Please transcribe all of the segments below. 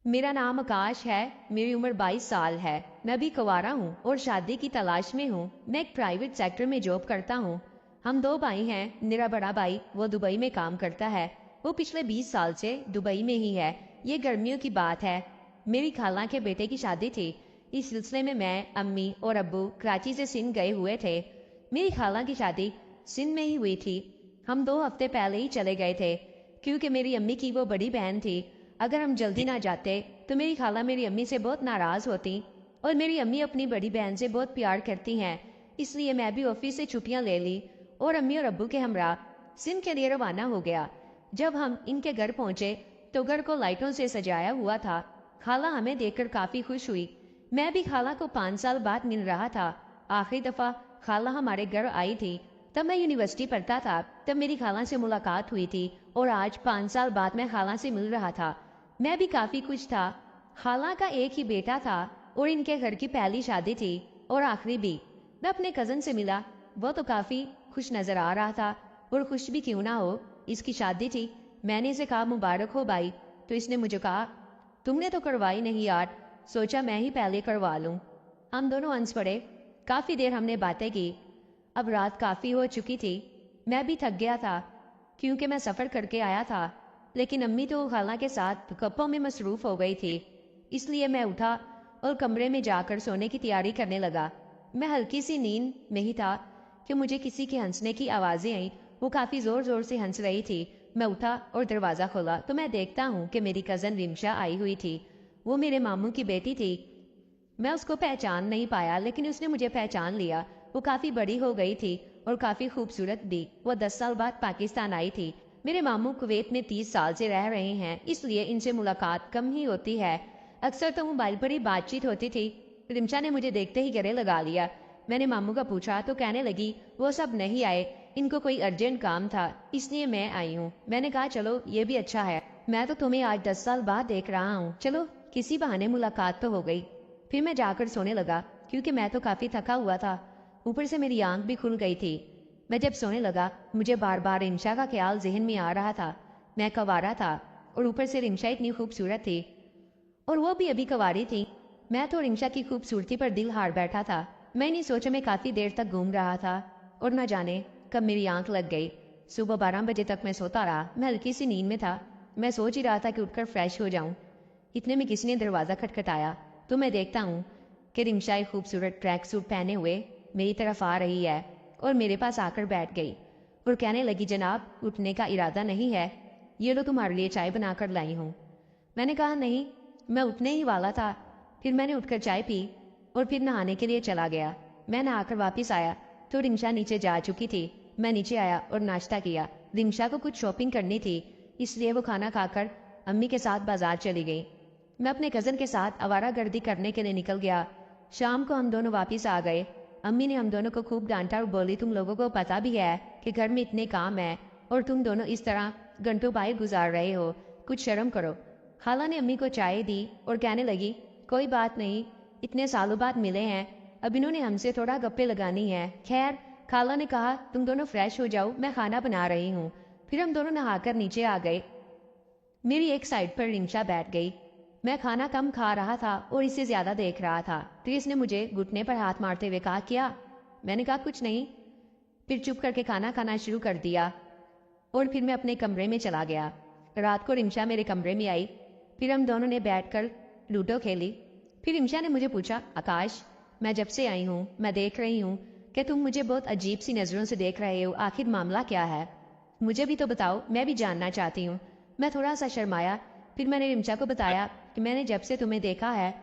मेरा नाम आकाश है। मेरी उम्र 22 साल है। मैं भी कुंवारा हूँ और शादी की तलाश में हूँ। मैं एक प्राइवेट सेक्टर में जॉब करता हूँ। हम दो भाई हैं। मेरा बड़ा भाई वो दुबई में काम करता है। वो पिछले 20 साल से दुबई में ही है। ये गर्मियों की बात है। मेरी खाला के बेटे की शादी थी। इस सिलसिले में मैं, अम्मी और अब्बू कराची से सिंध गए हुए थे। मेरी खाला की शादी सिंध में ही हुई थी। हम 2 हफ्ते पहले ही चले गए थे क्योंकि मेरी अम्मी की वो बड़ी बहन थी। अगर हम जल्दी ना जाते तो मेरी खाला मेरी अम्मी से बहुत नाराज होती और मेरी अम्मी अपनी बड़ी बहन से बहुत प्यार करती हैं। इसलिए मैं भी ऑफिस से छुट्टियां ले ली और अम्मी और अब्बू के हमरा सिंध के लिए रवाना हो गया। जब हम इनके घर पहुंचे तो घर को लाइटों से सजाया हुआ था। खाला हमें देखकर काफी खुश हुई। मैं भी खाला को 5 साल बाद मिल रहा था। आखिरी दफा खाला हमारे घर आई थी तब मैं यूनिवर्सिटी पढ़ता था। तब मेरी खाला से मुलाकात हुई थी और आज 5 साल बाद मैं खाला से मिल रहा था। मैं भी काफी खुश था। खाला का एक ही बेटा था और इनके घर की पहली शादी थी और आखिरी भी। मैं अपने कजन से मिला। वो तो काफी खुश नजर आ रहा था और खुश भी क्यों ना हो, इसकी शादी थी। मैंने इसे कहा मुबारक हो भाई, तो इसने मुझे कहा तुमने तो करवाई नहीं यार, सोचा मैं ही पहले करवा लूं। हम दोनों हंस पड़े। काफी देर हमने बातें की। अब रात काफी हो चुकी थी। मैं भी थक गया था क्योंकि मैं सफर करके आया था। लेकिन अम्मी तो खाला के साथ गप्पों में मसरूफ हो गई थी। इसलिए मैं उठा और कमरे में जाकर सोने की तैयारी करने लगा। मैं हल्की सी नींद में ही था कि मुझे किसी के हंसने की आवाजें आई। वो काफी जोर जोर से हंस रही थी। मैं उठा और दरवाजा खोला तो मैं देखता हूँ कि मेरी कजन रिमशा आई हुई थी। वो मेरे मामू की बेटी थी। मैं उसको पहचान नहीं पाया लेकिन उसने मुझे पहचान लिया। वो काफी बड़ी हो गई थी और काफी खूबसूरत भी। वो 10 साल बाद पाकिस्तान आई थी। मेरे मामू कुवैत में 30 साल से रह रहे हैं, इसलिए इनसे मुलाकात कम ही होती है। अक्सर तो मोबाइल पर ही बातचीत होती थी। रिमशा ने मुझे देखते ही गले लगा लिया। मैंने मामू का पूछा तो कहने लगी वो सब नहीं आए, इनको कोई अर्जेंट काम था इसलिए मैं आई हूँ। मैंने कहा चलो ये भी अच्छा है, मैं तो तुम्हें आज 10 साल बाद देख रहा हूँ, चलो किसी बहाने मुलाकात तो हो गई। फिर मैं जाकर सोने लगा क्योंकि मैं तो काफी थका हुआ था। ऊपर से मेरी आंख भी खुल गई थी। मैं जब सोने लगा मुझे बार बार रिमशा का ख्याल जहन में आ रहा था। मैं कंवारा था और ऊपर से रिमशा इतनी खूबसूरत थी और वो भी अभी कंवारी थी। मैं तो रिमशा की खूबसूरती पर दिल हार बैठा था। मैं नहीं सोचा में काफी देर तक घूम रहा था और न जाने कब मेरी आंख लग गई। सुबह 12 बजे तक मैं सोता रहा। मैं हल्की सी नींद में था। मैं सोच ही रहा था कि उठकर फ्रेश हो जाऊं। इतने में किसी ने दरवाजा खटखटाया तो मैं देखता हूँ कि रिमशा एक खूबसूरत ट्रैक सूट पहने हुए मेरी तरफ आ रही है और मेरे पास आकर बैठ गई और कहने लगी जनाब उठने का इरादा नहीं है, ये लो तुम्हारे लिए चाय बनाकर लाई हूँ। मैंने कहा नहीं, मैं उठने ही वाला था। फिर मैंने उठकर चाय पी और फिर नहाने के लिए चला गया। मैं नहाकर वापिस आया तो रिमशा नीचे जा चुकी थी। मैं नीचे आया और नाश्ता किया। रिमशा को कुछ शॉपिंग करनी थी इसलिए वो खाना खाकर अम्मी के साथ बाजार चली गई। मैं अपने कजन के साथ आवारागर्दी करने के लिए निकल गया। शाम को हम दोनों वापिस आ गए। अम्मी ने हम दोनों को खूब डांटा और बोली तुम लोगों को पता भी है कि घर में इतने काम है और तुम दोनों इस तरह घंटों बाहर गुजार रहे हो, कुछ शर्म करो। खाला ने अम्मी को चाय दी और कहने लगी कोई बात नहीं, इतने सालों बाद मिले हैं, अब इन्होंने हमसे थोड़ा गप्पे लगानी है। खैर, खाला ने कहा तुम दोनों फ्रेश हो जाओ, मैं खाना बना रही हूँ। फिर हम दोनों नहाकर नीचे आ गए। मेरी एक साइड पर रिमशा बैठ गई। मैं खाना कम खा रहा था और इसे ज्यादा देख रहा था। फिर इसने मुझे घुटने पर हाथ मारते हुए कहा क्या? मैंने कहा कुछ नहीं। फिर चुप करके खाना खाना शुरू कर दिया और फिर मैं अपने कमरे में चला गया। रात को रिमशा मेरे कमरे में आई। फिर हम दोनों ने बैठकर लूडो खेली। फिर रिमशा ने मुझे पूछा आकाश, मैं जब से आई हूँ मैं देख रही हूँ कि तुम मुझे बहुत अजीब सी नजरों से देख रहे हो, आखिर मामला क्या है? मुझे भी तो बताओ, मैं भी जानना चाहती हूँ। मैं थोड़ा सा शर्माया। फिर मैंने रिमशा को बताया कि मैंने जब से तुम्हें देखा है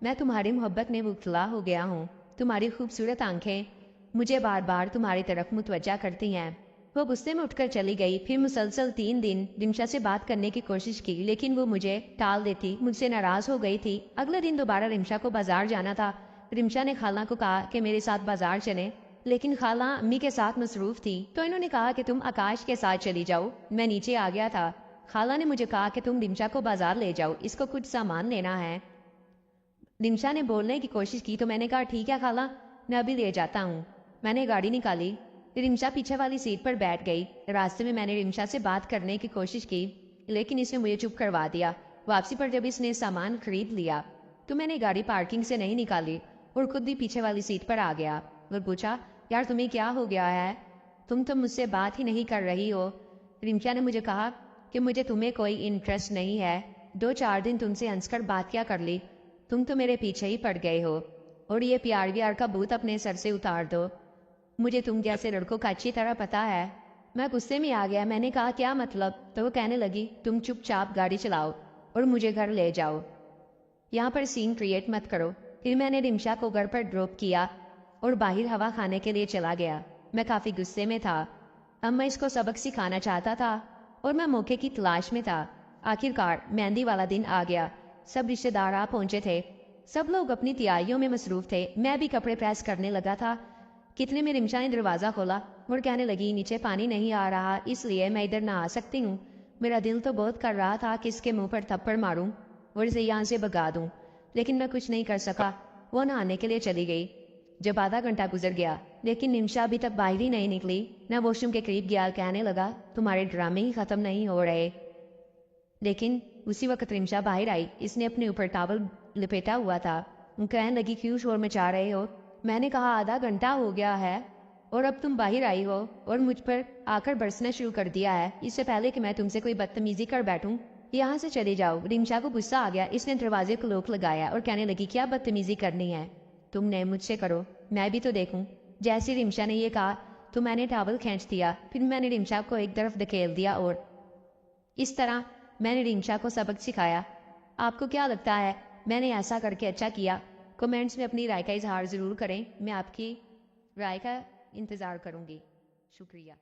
मैं तुम्हारी मोहब्बत में मुब्तला हो गया हूँ। तुम्हारी खूबसूरत आंखें मुझे बार बार तुम्हारी तरफ मुतवज्जा करती हैं। वो गुस्से में उठकर चली गई। फिर मुसलसल 3 दिन रिमशा से बात करने की कोशिश की लेकिन वो मुझे टाल देती, मुझसे नाराज हो गई थी। अगले दिन दोबारा रिमशा को बाजार जाना था। रिमशा ने खाला को कहा कि मेरे साथ बाजार चले, लेकिन खाला अम्मी के साथ मसरूफ थी तो इन्होंने कहा कि तुम आकाश के साथ चली जाओ। मैं नीचे आ गया था। खाला ने मुझे कहा कि तुम रिमशा को बाजार ले जाओ, इसको कुछ सामान लेना है। रिमशा ने बोलने की कोशिश की तो मैंने कहा ठीक है खाला, मैं अभी ले जाता हूँ। मैंने गाड़ी निकाली। रिमशा पीछे वाली सीट पर बैठ गई। रास्ते में मैंने रिमशा से बात करने की कोशिश की लेकिन इसने मुझे चुप करवा दिया। वापसी पर जब इसने सामान खरीद लिया तो मैंने गाड़ी पार्किंग से नहीं निकाली और खुद भी पीछे वाली सीट पर आ गया और पूछा, यार तुम्हें क्या हो गया है? तुम तो मुझसे बात ही नहीं कर रही हो। रिम्शा ने मुझे कहा कि मुझे तुम्हें कोई इंटरेस्ट नहीं है, 2-4 दिन तुमसे हंसकर बात क्या कर ली, तुम तो मेरे पीछे ही पड़ गए हो और ये प्यार व्यार का भूत अपने सर से उतार दो। मुझे तुम जैसे लड़कों का अच्छी तरह पता है। मैं गुस्से में आ गया। मैंने कहा, क्या मतलब? तो वो कहने लगी, तुम चुपचाप गाड़ी चलाओ और मुझे घर ले जाओ, यहाँ पर सीन क्रिएट मत करो। फिर मैंने रिम्शा को घर पर ड्रॉप किया और बाहर हवा खाने के लिए चला गया। मैं काफ़ी गुस्से में था। अब मैं इसको सबक सिखाना चाहता था और मैं मौके की तलाश में था। आखिरकार मेहंदी वाला दिन आ गया। सब रिश्तेदार आ पहुंचे थे। सब लोग अपनी तैयारियों में मसरूफ थे। मैं भी कपड़े प्रेस करने लगा था। कितने में रिम्शा ने दरवाज़ा खोला और कहने लगी, नीचे पानी नहीं आ रहा इसलिए मैं इधर ना आ सकती हूँ। मेरा दिल तो बहुत कर रहा था कि इसके मुंह पर थप्पड़ मारूं और इसे यहाँ से भगा दूं, लेकिन मैं कुछ नहीं कर सका। वो नहाने के लिए चली गई। जब आधा घंटा गुजर गया लेकिन निमिषा अभी तक बाहर ही नहीं निकली, मैं वॉशरूम के करीब गया। कहने लगा, तुम्हारे ड्रामे ही खत्म नहीं हो रहे। लेकिन उसी वक्त रिम्शा बाहर आई। इसने अपने ऊपर टॉवल लपेटा हुआ था। कहने लगी, क्यों शोर मचा रहे हो? मैंने कहा, आधा घंटा हो गया है और अब तुम बाहर आई हो और मुझ पर आकर बरसना शुरू कर दिया है। इससे पहले कि मैं तुमसे कोई बदतमीजी कर बैठूं, यहाँ से चले जाओ। रिम्शा को गुस्सा आ गया। इसने दरवाजे को लॉक लगाया और कहने लगी, क्या बदतमीजी करनी है? तुमने मुझसे करो, मैं भी तो देखूं। जैसे रिम्शा ने ये कहा तो मैंने टॉवल खींच दिया। फिर मैंने रिम्शा को एक तरफ धकेल दिया और इस तरह मैंने रिम्शा को सबक सिखाया। आपको क्या लगता है मैंने ऐसा करके अच्छा किया? कमेंट्स में अपनी राय का इजहार ज़रूर करें। मैं आपकी राय का इंतज़ार करूँगी। शुक्रिया।